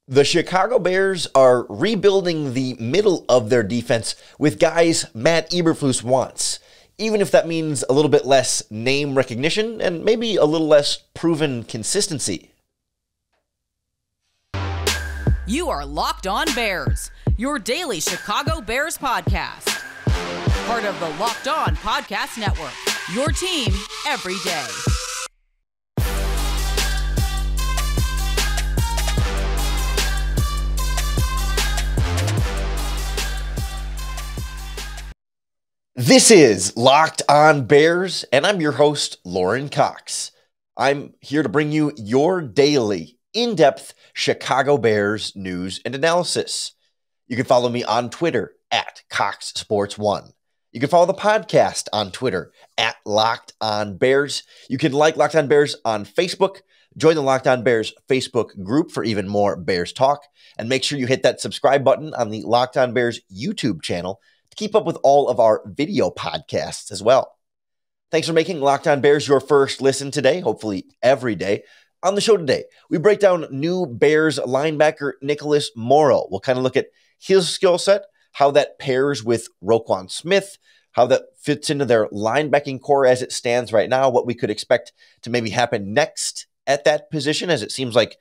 The Chicago Bears are rebuilding the middle of their defense with guys Matt Eberflus wants, even if that means a little bit less name recognition and maybe a little less proven consistency. You are Locked On Bears, your daily Chicago Bears podcast. Part of the Locked On Podcast Network, your team every day. This is Locked On Bears, and I'm your host, Lorin Cox. I'm here to bring you your daily, in-depth Chicago Bears news and analysis. You can follow me on Twitter at CoxSports1. You can follow the podcast on Twitter at Locked On Bears. You can like Locked On Bears on Facebook. Join the Locked On Bears Facebook group for even more Bears talk. And make sure you hit that subscribe button on the Locked On Bears YouTube channel to keep up with all of our video podcasts as well. Thanks for making Locked On Bears your first listen today, hopefully every day. On the show today, we break down new Bears linebacker Nicholas Morrow. We'll kind of look at his skill set, how that pairs with Roquan Smith, how that fits into their linebacking core as it stands right now, what we could expect to maybe happen next at that position, as it seems like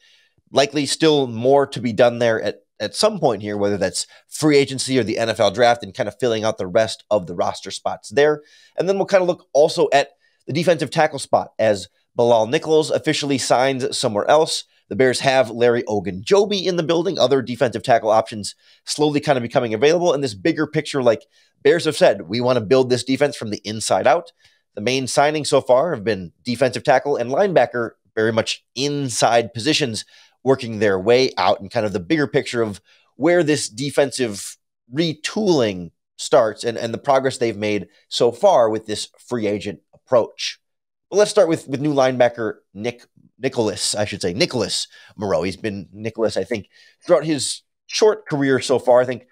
likely still more to be done there at some point here, whether that's free agency or the NFL draft, and kind of filling out the rest of the roster spots there. And then we'll kind of look also at the defensive tackle spot as Bilal Nichols officially signs somewhere else. The Bears have Larry Ogunjobi in the building, other defensive tackle options slowly kind of becoming available. And this bigger picture, like Bears have said, we want to build this defense from the inside out. The main signings so far have been defensive tackle and linebacker, very much inside positions, working their way out, and kind of the bigger picture of where this defensive retooling starts and the progress they've made so far with this free agent approach. But let's start with new linebacker Nicholas Morrow. He's been Nicholas, I think, throughout his short career so far. I think,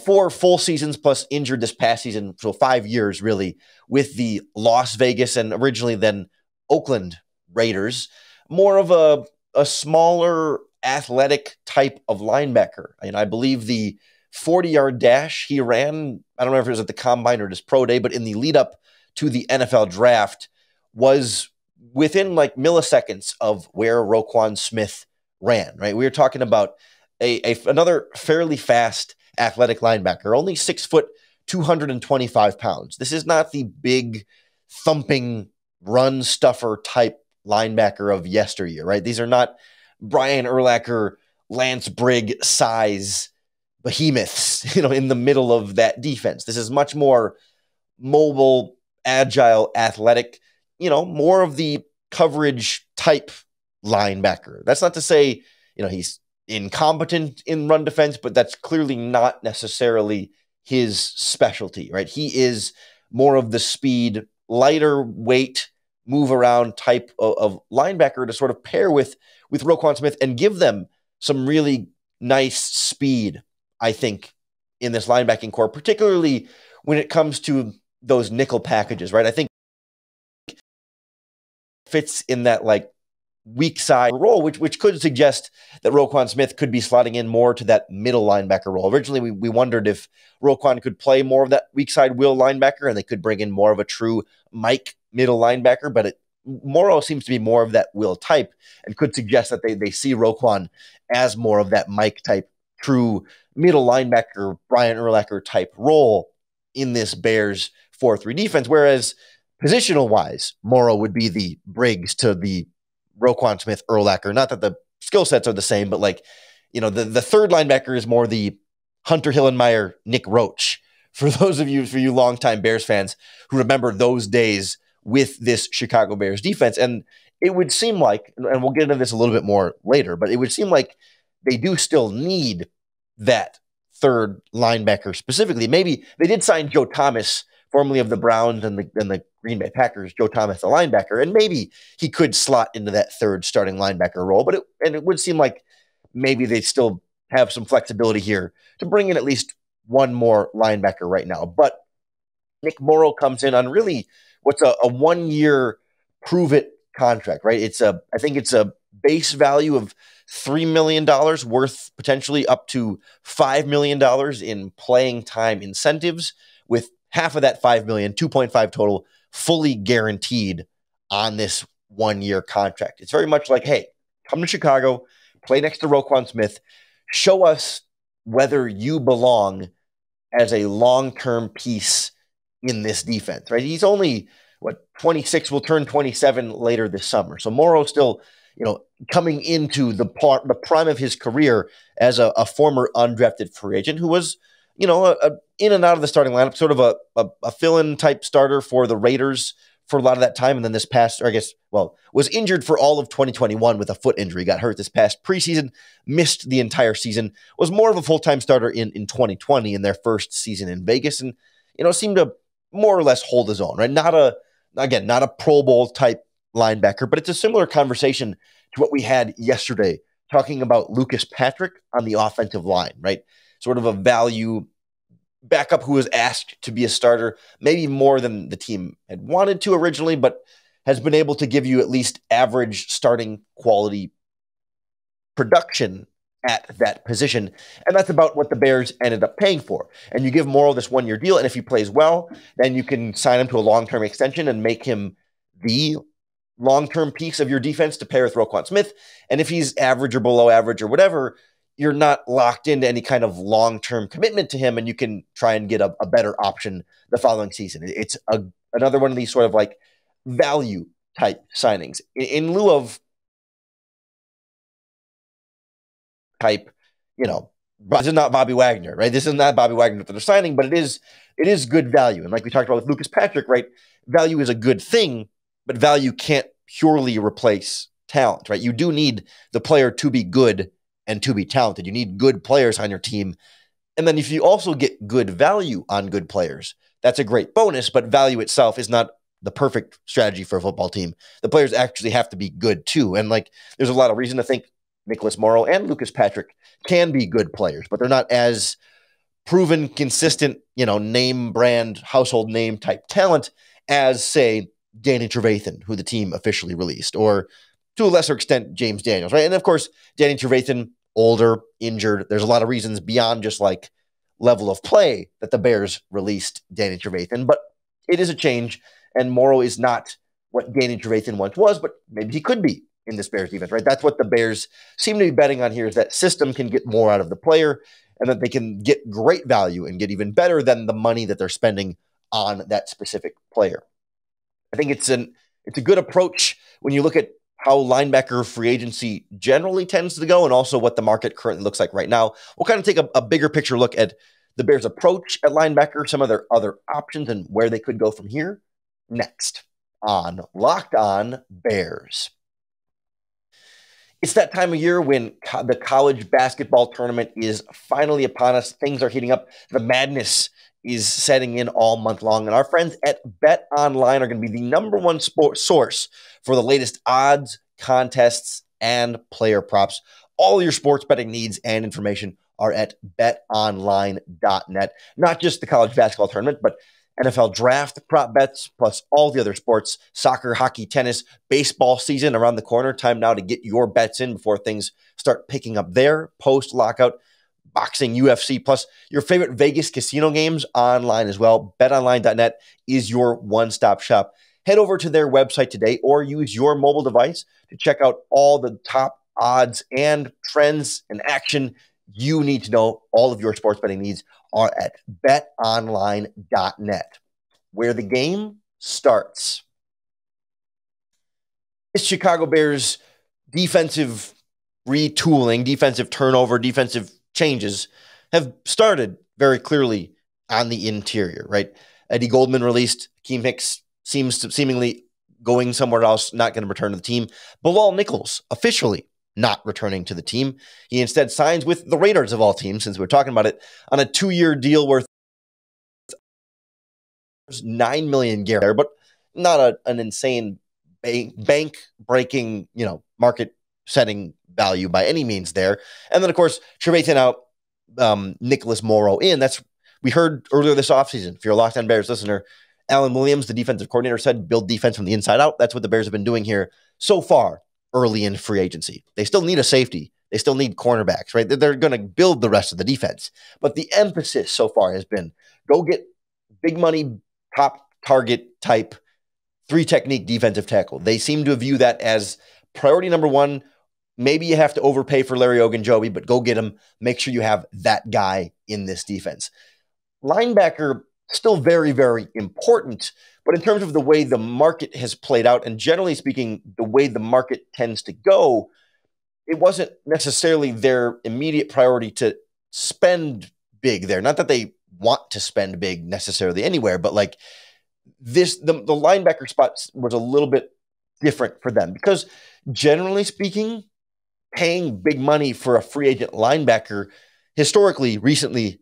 4 full seasons plus injured this past season, so 5 years really with the Las Vegas and originally then Oakland Raiders. More of a smaller athletic type of linebacker. And I believe the 40-yard dash he ran, I don't know if it was at the combine or his pro day, but in the lead up to the NFL draft was within like milliseconds of where Roquan Smith ran, right? We were talking about another fairly fast athletic linebacker, only 6 foot, 225 pounds. This is not the big thumping run stuffer type linebacker of yesteryear, right? These are not Brian Urlacher, Lance Brigg size behemoths, in the middle of that defense. This is much more mobile, agile, athletic, more of the coverage type linebacker. That's not to say, he's incompetent in run defense, but that's clearly not necessarily his specialty, right? He is more of the speed, lighter weight, move around type of linebacker to sort of pair with Roquan Smith and give them some really nice speed, I think, in this linebacking core, particularly when it comes to those nickel packages, right? I think fits in that like weak side role, which could suggest that Roquan Smith could be slotting in more to that middle linebacker role. Originally, we wondered if Roquan could play more of that weak side will linebacker and they could bring in more of a true Mike middle linebacker, but Morrow seems to be more of that will type and could suggest that they see Roquan as more of that Mike type, true middle linebacker, Brian Urlacher type role in this Bears 4-3 defense, whereas positional-wise, Morrow would be the Briggs to the Roquan Smith Urlacher. Not that the skill sets are the same, but the third linebacker is more the Hunter Hillenmeyer, Nick Roach. For you longtime Bears fans who remember those days with this Chicago Bears defense. And it would seem like, and we'll get into this a little bit more later, but it would seem like they do still need that third linebacker specifically. Maybe they did sign Joe Thomas, formerly of the Browns and the Green Bay Packers, Joe Thomas, the linebacker, and maybe he could slot into that third starting linebacker role. But it would seem like maybe they still have some flexibility here to bring in at least one more linebacker right now. But Nick Morrow comes in on really what's a 1-year prove-it contract, right? I think it's a base value of $3 million, worth potentially up to $5 million in playing time incentives, with half of that $5 million, 2.5 total, fully guaranteed on this 1-year contract. It's very much like, hey, come to Chicago, play next to Roquan Smith, show us whether you belong as a long-term piece in this defense, right? He's only, 26, will turn 27 later this summer. So Morrow's still, coming into the prime of his career as a former undrafted free agent who was, in and out of the starting lineup, sort of a fill-in type starter for the Raiders for a lot of that time. And then this past, was injured for all of 2021 with a foot injury, got hurt this past preseason, missed the entire season, was more of a full-time starter in 2020 in their first season in Vegas, and, seemed to more or less hold his own, right? Not a Pro Bowl type linebacker, but it's a similar conversation to what we had yesterday, talking about Lucas Patrick on the offensive line, right? Sort of a value backup who was asked to be a starter, maybe more than the team had wanted to originally, but has been able to give you at least average starting quality production at that position. And that's about what the Bears ended up paying for. And you give Morrow this 1-year deal, and if he plays well, then you can sign him to a long-term extension and make him the long-term piece of your defense to pair with Roquan Smith. And if he's average or below average or whatever, you're not locked into any kind of long-term commitment to him, and you can try and get a better option the following season. It's another one of these sort of like value type signings in lieu of type, this is not Bobby Wagner, right? This is not Bobby Wagner that they're signing, but it is good value. And like we talked about with Lucas Patrick, right? Value is a good thing, but value can't purely replace talent, right? You do need the player to be good and to be talented. You need good players on your team. And then if you also get good value on good players, that's a great bonus, but value itself is not the perfect strategy for a football team. The players actually have to be good too. And there's a lot of reason to think Nicholas Morrow and Lucas Patrick can be good players, but they're not as proven, consistent, name brand, household name type talent as, say, Danny Trevathan, who the team officially released, or to a lesser extent, James Daniels, right? And of course, Danny Trevathan, older, injured. There's a lot of reasons beyond just level of play that the Bears released Danny Trevathan, but it is a change, and Morrow is not what Danny Trevathan once was, but maybe he could be in this Bears defense, right? That's what the Bears seem to be betting on here, is that system can get more out of the player and that they can get great value and get even better than the money that they're spending on that specific player. I think it's a good approach when you look at how linebacker free agency generally tends to go and also what the market currently looks like right now. We'll kind of take a bigger picture look at the Bears' approach at linebacker, some of their other options, and where they could go from here next on Locked On Bears. It's that time of year when the college basketball tournament is finally upon us. Things are heating up. The madness is setting in all month long. And our friends at BetOnline are going to be the number one sports source for the latest odds, contests, and player props. All your sports betting needs and information are at betonline.net. Not just the college basketball tournament, but NFL draft prop bets, plus all the other sports, soccer, hockey, tennis, baseball season around the corner. Time now to get your bets in before things start picking up there post-lockout. Boxing, UFC, plus your favorite Vegas casino games online as well. BetOnline.net is your one-stop shop. Head over to their website today or use your mobile device to check out all the top odds and trends and action you need to know. All of your sports betting needs are at betonline.net, where the game starts. This Chicago Bears defensive retooling, defensive turnover, defensive changes have started very clearly on the interior, right? Eddie Goldman released. Keem Hicks seemingly going somewhere else, not going to return to the team. Bilal Nichols officially not returning to the team. He instead signs with the Raiders of all teams, since we're talking about it, on a 2-year deal worth $9 million guaranteed, but not an insane bank-breaking, market-setting value by any means there. And then, of course, Trevathan out, Nicholas Morrow in. We heard earlier this offseason, if you're a Locked On Bears listener, Alan Williams, the defensive coordinator, said build defense from the inside out. That's what the Bears have been doing here so far early in free agency. They still need a safety. They still need cornerbacks, right? They're going to build the rest of the defense. But the emphasis so far has been go get big money, top target type, 3-technique defensive tackle. They seem to view that as priority number one. Maybe you have to overpay for Larry Ogunjobi, but go get him. Make sure you have that guy in this defense. Linebacker, still very, very important, but in terms of the way the market has played out, and generally speaking, the way the market tends to go, it wasn't necessarily their immediate priority to spend big there. Not that they want to spend big necessarily anywhere, but like this, the linebacker spot was a little bit different for them because generally speaking, paying big money for a free agent linebacker recently,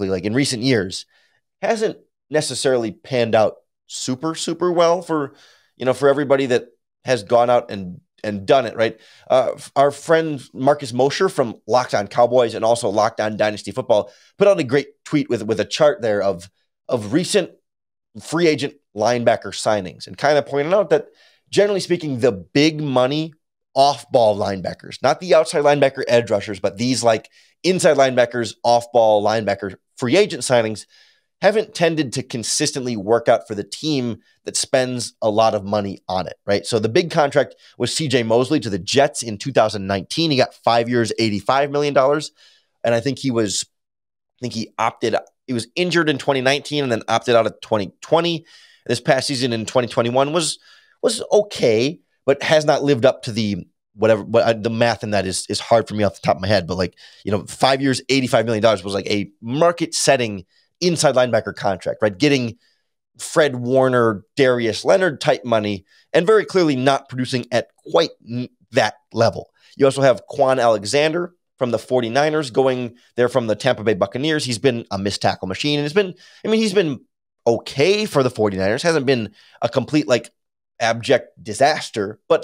like in recent years, hasn't necessarily panned out super, super well for everybody that has gone out and done it, right? Our friend Marcus Mosher from Locked On Cowboys and also Locked On Dynasty Football put out a great tweet with a chart there of recent free agent linebacker signings and kind of pointed out that generally speaking, the big money off-ball linebackers, not the outside linebacker edge rushers, but these like inside linebackers, off-ball linebacker free agent signings haven't tended to consistently work out for the team that spends a lot of money on it, right? So the big contract was CJ Mosley to the Jets in 2019. He got 5 years, $85 million. And I think he was injured in 2019 and then opted out of 2020. This past season in 2021 was okay, but has not lived up to the whatever. But the math in that is hard for me off the top of my head. But 5 years, $85 million was like a market-setting inside linebacker contract, right? Getting Fred Warner, Darius Leonard type money, and very clearly not producing at quite that level. You also have Quan Alexander from the 49ers going there from the Tampa Bay Buccaneers. He's been a missed tackle machine, and he's been okay for the 49ers. Hasn't been a complete abject disaster, but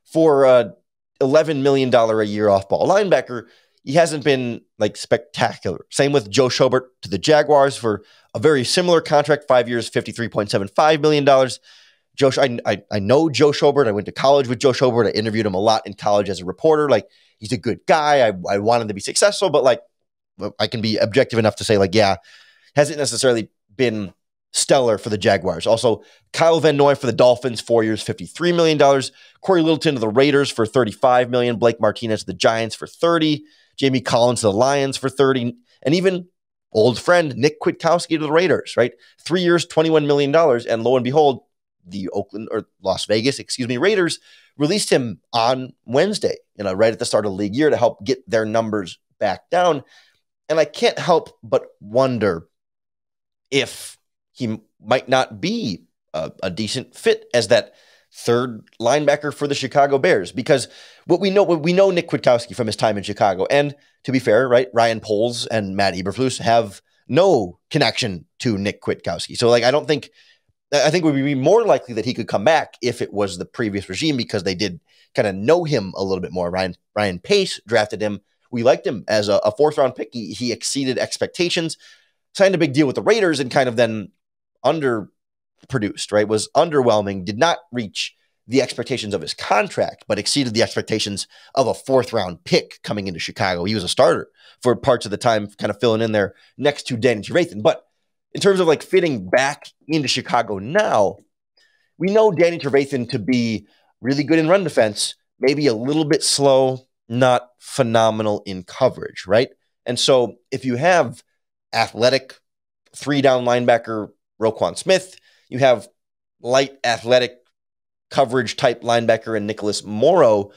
for $11 million a year off-ball linebacker, he hasn't been spectacular. Same with Joe Schobert to the Jaguars for a very similar contract, 5 years, $53.75 million. I know Joe Schobert. I went to college with Joe Schobert. I interviewed him a lot in college as a reporter. He's a good guy. I want him to be successful, but I can be objective enough to say hasn't necessarily been stellar for the Jaguars. Also, Kyle Van Noy for the Dolphins, 4 years, $53 million. Corey Littleton to the Raiders for $35 million. Blake Martinez to the Giants for $30. Jamie Collins to the Lions for $30. And even old friend Nick Kwiatkowski to the Raiders, right? 3 years, $21 million. And lo and behold, the Las Vegas Raiders released him on Wednesday, right at the start of the league year to help get their numbers back down. And I can't help but wonder if he might not be a decent fit as that third linebacker for the Chicago Bears, because we know Nick Kwiatkowski from his time in Chicago. And to be fair, right, Ryan Poles and Matt Eberflus have no connection to Nick Kwiatkowski. So I think it would be more likely that he could come back if it was the previous regime, because they did kind of know him a little bit more. Ryan Pace drafted him. We liked him as a fourth-round pick. He exceeded expectations, signed a big deal with the Raiders, and kind of then underproduced, right? Was underwhelming, did not reach the expectations of his contract, but exceeded the expectations of a fourth-round pick coming into Chicago. He was a starter for parts of the time, kind of filling in there next to Danny Trevathan. But in terms of fitting back into Chicago now, we know Danny Trevathan to be really good in run defense, maybe a little bit slow, not phenomenal in coverage, right? And so if you have athletic three-down linebacker Roquan Smith, you have light athletic coverage type linebacker and Nicholas Morrow,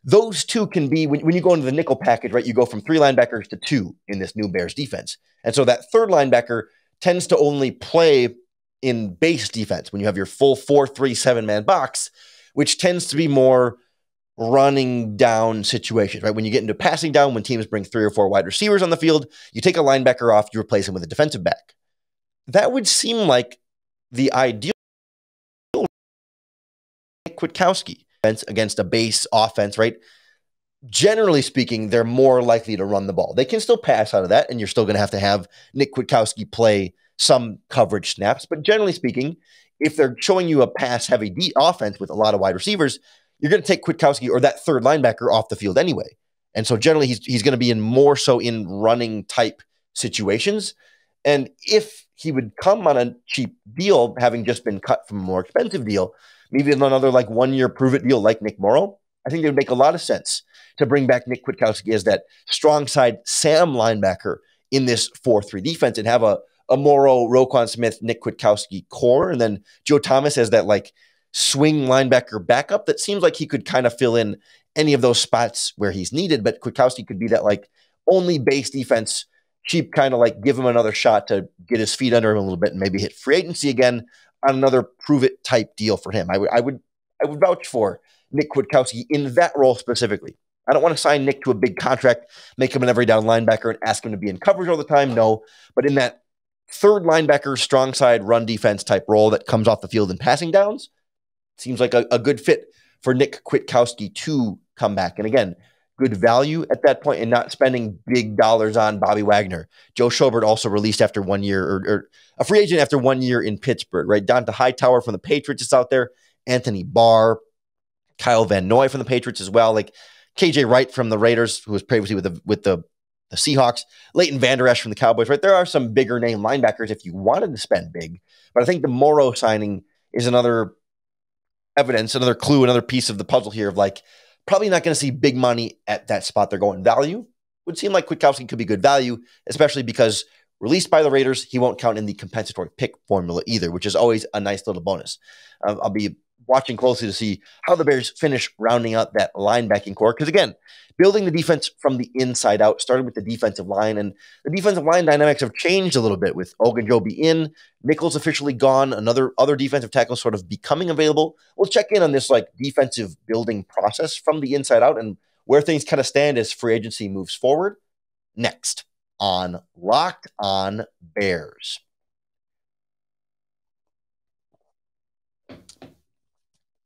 those two can be, when you go into the nickel package, right, you go from 3 linebackers to 2 in this new Bears defense. And so that third linebacker tends to only play in base defense when you have your full 4-3 7-man box, which tends to be more running down situations, right? When you get into passing down, when teams bring 3 or 4 wide receivers on the field, you take a linebacker off, you replace him with a defensive back. That would seem like the ideal Kwiatkowski against a base offense, right? Generally speaking, they're more likely to run the ball. They can still pass out of that, and you're still going to have Nick Kwiatkowski play some coverage snaps. But generally speaking, if they're showing you a pass-heavy offense with a lot of wide receivers, you're going to take Kwiatkowski or that third linebacker off the field anyway. And so generally he's going to be in more so in running type situations. And if he would come on a cheap deal, having just been cut from a more expensive deal, maybe another like 1 year prove it deal like Nick Morrow, I think it would make a lot of sense to bring back Nick Kwiatkowski as that strong side Sam linebacker in this 4-3 defense and have a Morrow, Roquan Smith, Nick Kwiatkowski core, and then Joe Thomas as that like swing linebacker backup that seems like he could kind of fill in any of those spots where he's needed, but Kwiatkowski could be that like only base defense, cheap kind of like give him another shot to get his feet under him a little bit and maybe hit free agency again on another prove it type deal for him. I would vouch for Nick Kwiatkowski in that role specifically. I don't want to sign Nick to a big contract, make him an every down linebacker and ask him to be in coverage all the time. No, but in that third linebacker, strong side run defense type role that comes off the field in passing downs, seems like a good fit for Nick Kwiatkowski to come back. And again, good value at that point and not spending big dollars on Bobby Wagner. Joe Schobert also released after 1 year or a free agent after 1 year in Pittsburgh, right? Donta Hightower from the Patriots is out there. Anthony Barr, Kyle Van Noy from the Patriots as well. Like KJ Wright from the Raiders, who was previously with the Seahawks. Leighton Vander Esch from the Cowboys, right? There are some bigger name linebackers if you wanted to spend big. But I think the Morrow signing is another evidence, another clue, another piece of the puzzle here of like, probably not going to see big money at that spot they're going. Value would seem like Kwiatkowski could be good value, especially because released by the Raiders, he won't count in the compensatory pick formula either, which is always a nice little bonus. I'll be watching closely to see how the Bears finish rounding out that linebacking core. Because again, building the defense from the inside out started with the defensive line, and the defensive line dynamics have changed a little bit with Ogunjobi in, Nichols officially gone, other defensive tackles sort of becoming available. We'll check in on this like defensive building process from the inside out and where things kind of stand as free agency moves forward. Next on Locked On Bears.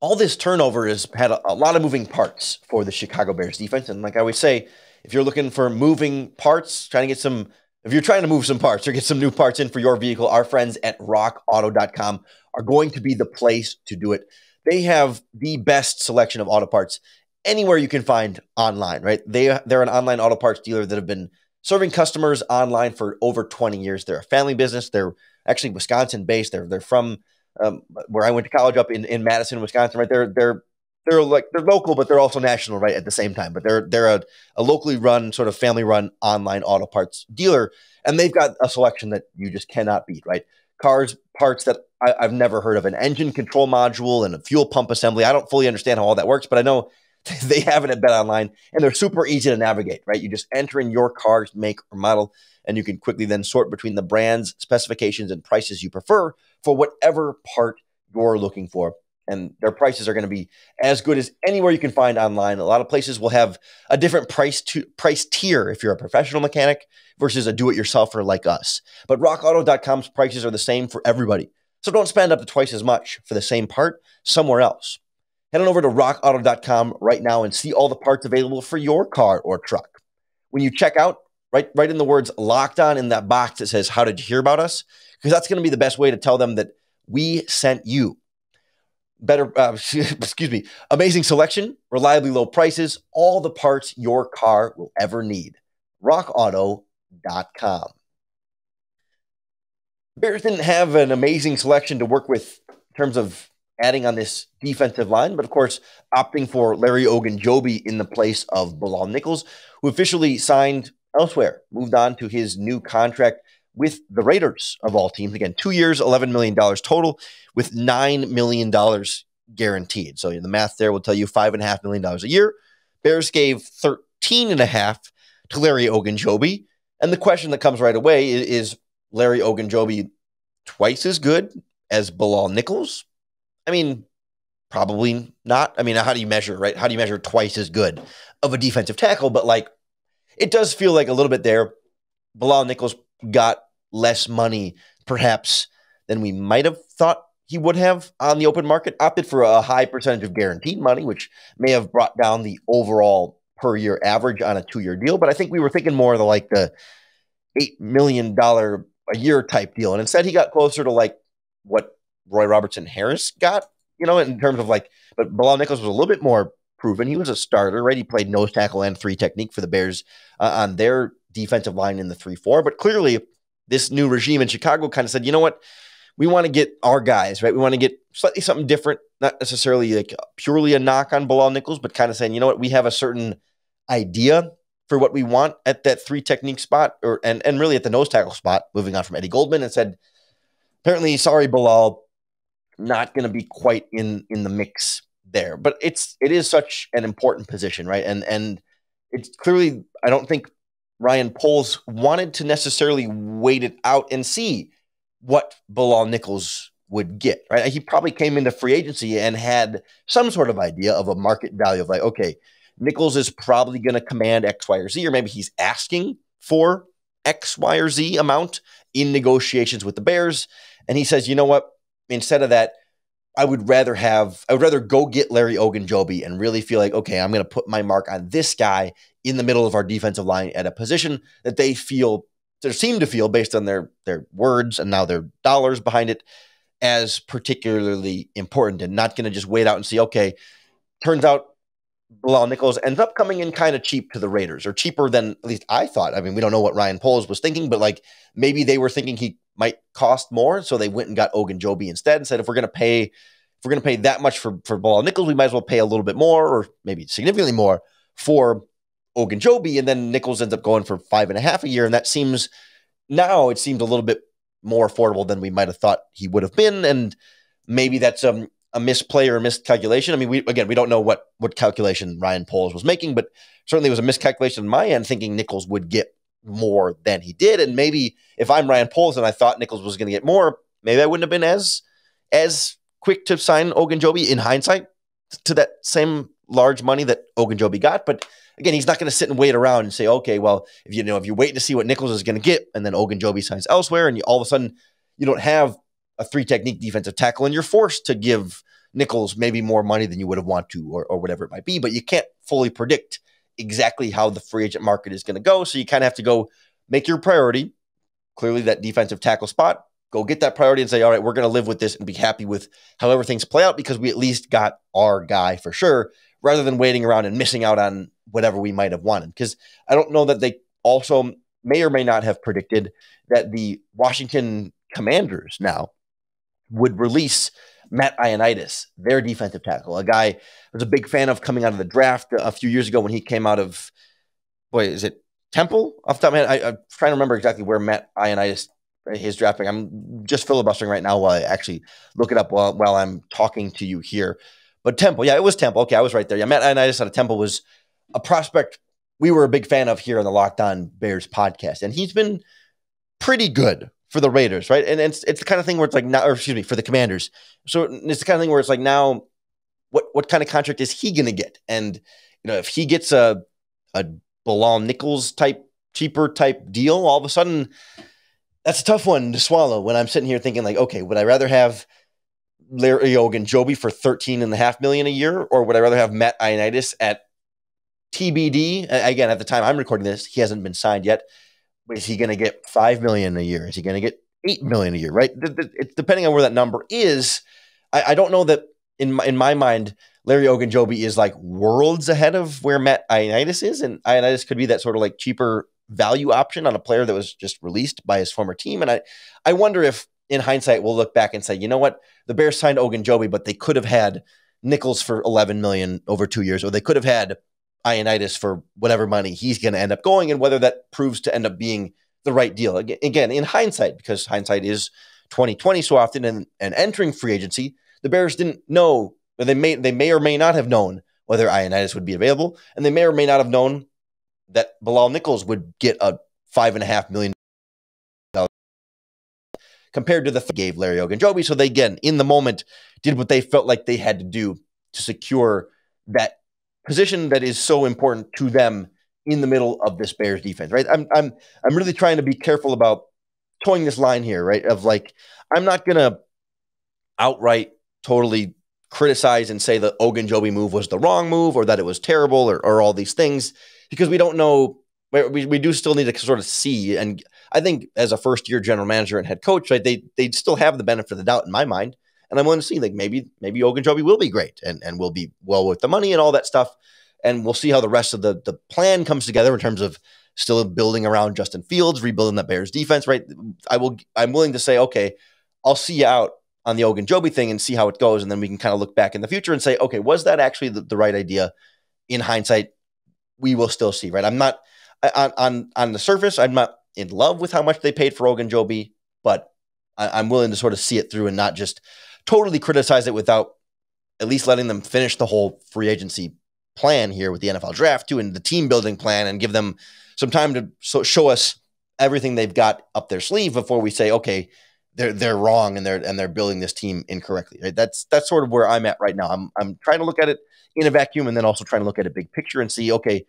All this turnover has had a lot of moving parts for the Chicago Bears defense. And like I always say, if you're looking for moving parts, if you're trying to move some parts or get some new parts in for your vehicle, our friends at rockauto.com are going to be the place to do it. They have the best selection of auto parts anywhere you can find online, right? They're an online auto parts dealer that have been serving customers online for over 20 years. They're a family business. They're actually Wisconsin based. They're from where I went to college up in Madison, Wisconsin, right? They're local, but they're also national, right? At the same time, but they're a locally run, sort of family run online auto parts dealer. And they've got a selection that you just cannot beat, right? Parts that I've never heard of, an engine control module and a fuel pump assembly. I don't fully understand how all that works, but I know they have it at BetOnline and they're super easy to navigate, right? You just enter in your car's make or model and you can quickly then sort between the brands, specifications, and prices you prefer for whatever part you're looking for. And their prices are going to be as good as anywhere you can find online. A lot of places will have a different price tier if you're a professional mechanic versus a do-it-yourselfer like us. But rockauto.com's prices are the same for everybody. So don't spend up to twice as much for the same part somewhere else. Head on over to rockauto.com right now and see all the parts available for your car or truck. When you check out, write in the words "locked on" in that box that says, "How did you hear about us?" Because that's going to be the best way to tell them that we sent you. Amazing selection, reliably low prices, all the parts your car will ever need. rockauto.com. Bears didn't have an amazing selection to work with in terms of adding on this defensive line, but of course, opting for Larry Ogunjobi in the place of Bilal Nichols, who officially signed elsewhere, moved on to his new contract with the Raiders of all teams. Again, 2 years, $11 million total, with $9 million guaranteed. So the math there will tell you $5.5 million a year. Bears gave $13.5 to Larry Ogunjobi. And the question that comes right away is Larry Ogunjobi twice as good as Bilal Nichols? I mean, probably not. I mean, how do you measure, right? How do you measure twice as good of a defensive tackle? But like, it does feel like a little bit there. Bilal Nichols got less money, perhaps, than we might have thought he would have on the open market. Opted for a high percentage of guaranteed money, which may have brought down the overall per year average on a 2-year deal. But I think we were thinking more of the $8 million a year type deal. And instead he got closer to like what Roy Robertson Harris got, in terms of but Bilal Nichols was a little bit more proven. He was a starter, right? He played nose tackle and 3 technique for the Bears on their defensive line in the 3-4. But clearly, this new regime in Chicago kind of said, you know what? We want to get our guys, right? We want to get slightly something different, not necessarily purely a knock on Bilal Nichols, but kind of saying, you know what? We have a certain idea for what we want at that 3 technique spot and really at the nose tackle spot, moving on from Eddie Goldman, and said, apparently, sorry, Bilal, not going to be quite in the mix there. But it is such an important position, right? And it's clearly, I don't think Ryan Poles wanted to necessarily wait it out and see what Bilal Nichols would get, right? He probably came into free agency and had some sort of idea of a market value of okay, Nichols is probably going to command X, Y, or Z, or maybe he's asking for X, Y, or Z amount in negotiations with the Bears. And he says, you know what? Instead of that, I would rather go get Larry Ogunjobi and really feel okay, I'm going to put my mark on this guy in the middle of our defensive line at a position that they seem to feel based on their words and now their dollars behind it as particularly important, and not going to just wait out and see, okay, turns out Bilal Nichols ends up coming in kind of cheap to the Raiders, or cheaper than at least I thought. I mean, we don't know what Ryan Poles was thinking, but maybe they were thinking he might cost more, so they went and got Ogunjobi instead and said, if we're going to pay that much for Bilal Nichols, we might as well pay a little bit more, or maybe significantly more for Ogunjobi, and then Nichols ends up going for 5.5 a year, and it seemed a little bit more affordable than we might have thought he would have been, and maybe that's a misplay or a miscalculation. I mean, we don't know what calculation Ryan Poles was making, but certainly it was a miscalculation on my end, thinking Nichols would get more than he did. And maybe if I'm Ryan Poles and I thought Nichols was going to get more, maybe I wouldn't have been as quick to sign Ogunjobi in hindsight to that same large money that Ogunjobi got. But again, he's not going to sit and wait around and say, okay, well, if you're waiting to see what Nichols is going to get, and then Ogunjobi signs elsewhere, and all of a sudden you don't have a 3 technique defensive tackle, and you're forced to give Nichols maybe more money than you would have wanted to, or whatever it might be. But you can't fully predict exactly how the free agent market is going to go. So you kind of have to go make your priority, clearly that defensive tackle spot, go get that priority and say, all right, we're going to live with this and be happy with however things play out, because we at least got our guy for sure, rather than waiting around and missing out on whatever we might have wanted. Because I don't know that they also may or may not have predicted that the Washington Commanders now would release Matt Ioannidis, their defensive tackle, a guy I was a big fan of coming out of the draft a few years ago when he came out of, is it Temple? Off the top of my head, I'm trying to remember exactly where Matt Ioannidis, his draft pick. I'm just filibustering right now while I actually look it up while I'm talking to you here. But Temple, yeah, it was Temple. Okay, I was right there. Yeah, Matt Ioannidis out of Temple was a prospect we were a big fan of here on the Locked On Bears podcast, and he's been pretty good for the Raiders, right? And it's the kind of thing where it's now, or excuse me, for the Commanders. So it's the kind of thing where it's now, what kind of contract is he going to get? And if he gets a Bilal Nichols type, cheaper type deal, all of a sudden, that's a tough one to swallow. When I'm sitting here thinking okay, would I rather have Larry Ogunjobi for $13.5 million a year, or would I rather have Matt Ioannidis at TBD? Again, at the time I'm recording this, he hasn't been signed yet. Is he going to get $5 million a year? Is he going to get $8 million a year? Right? It's depending on where that number is. I don't know that in my mind, Larry Ogunjobi is worlds ahead of where Matt Ioannidis is, and Ioannidis could be that sort of cheaper value option on a player that was just released by his former team. And I wonder if in hindsight we'll look back and say, you know what, the Bears signed Ogunjobi, but they could have had Nichols for $11 million over 2 years, or they could have had Ioannidis for whatever money he's going to end up going, and whether that proves to end up being the right deal. Again, in hindsight, because hindsight is 2020 so often, and entering free agency, the Bears didn't know, or they may or may not have known whether Ioannidis would be available, and they may or may not have known that Bilal Nichols would get a $5.5 million compared to the gave Larry Ogunjobi. So they, again, in the moment, did what they felt like they had to do to secure that position that is so important to them in the middle of this Bears defense, right? I'm really trying to be careful about towing this line here, right? Of I'm not gonna outright totally criticize and say the Ogunjobi move was the wrong move, or that it was terrible, or all these things, because we don't know. We do still need to sort of see, and I think as a first-year general manager and head coach, right, they'd still have the benefit of the doubt in my mind, And I'm willing to see like maybe Ogunjobi will be great and will be well with the money and all that stuff. And we'll see how the rest of the plan comes together in terms of still building around Justin Fields, rebuilding the Bears defense, right? I'm willing to say, okay, I'll see you out on the Ogunjobi thing and see how it goes. And then we can kind of look back in the future and say, okay, was that actually the right idea? In hindsight, we will still see, right? I'm not on the surface, I'm not in love with how much they paid for Ogunjobi, but I'm willing to sort of see it through and not just totally criticize it without at least letting them finish the whole free agency plan here with the NFL draft too, and the team building plan, and give them some time to show us everything they've got up their sleeve before we say, okay, they're wrong and they're building this team incorrectly. Right? That's sort of where I'm at right now. I'm trying to look at it in a vacuum and then also trying to look at a big picture and see, okay,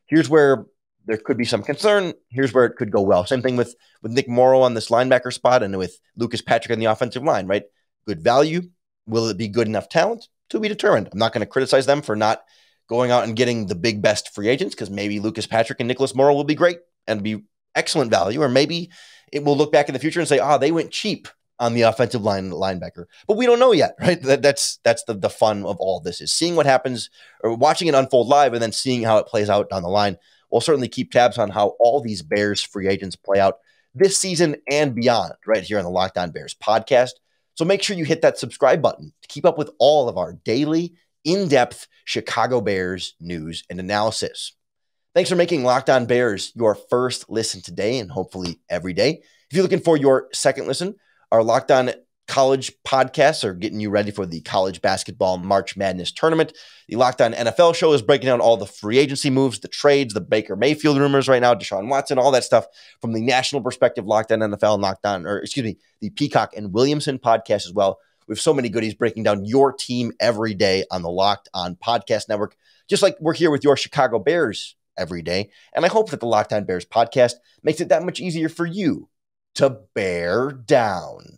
here's where there could be some concern. Here's where it could go well. Same thing with Nick Morrow on this linebacker spot and with Lucas Patrick on the offensive line, right? Good value. Will it be good enough talent? To be determined. I'm not going to criticize them for not going out and getting the big best free agents, because maybe Lucas Patrick and Nicholas Morrow will be great and be excellent value, or maybe it will look back in the future and say, they went cheap on the offensive line linebacker. But we don't know yet, right? That's the fun of all this, is seeing what happens or watching it unfold live and then seeing how it plays out down the line. We'll certainly keep tabs on how all these Bears free agents play out this season and beyond right here on the Locked On Bears podcast. So make sure you hit that subscribe button to keep up with all of our daily, in-depth Chicago Bears news and analysis. Thanks for making Locked On Bears your first listen today and hopefully every day. If you're looking for your second listen, our Locked On College podcasts are getting you ready for the college basketball March Madness tournament. The Locked On NFL show is breaking down all the free agency moves, the trades, the Baker Mayfield rumors right now, Deshaun Watson, all that stuff from the national perspective. Locked On NFL, the Peacock and Williamson podcast as well. We have so many goodies breaking down your team every day on the Locked On Podcast Network, just like we're here with your Chicago Bears every day. And I hope that the Locked On Bears podcast makes it that much easier for you to bear down.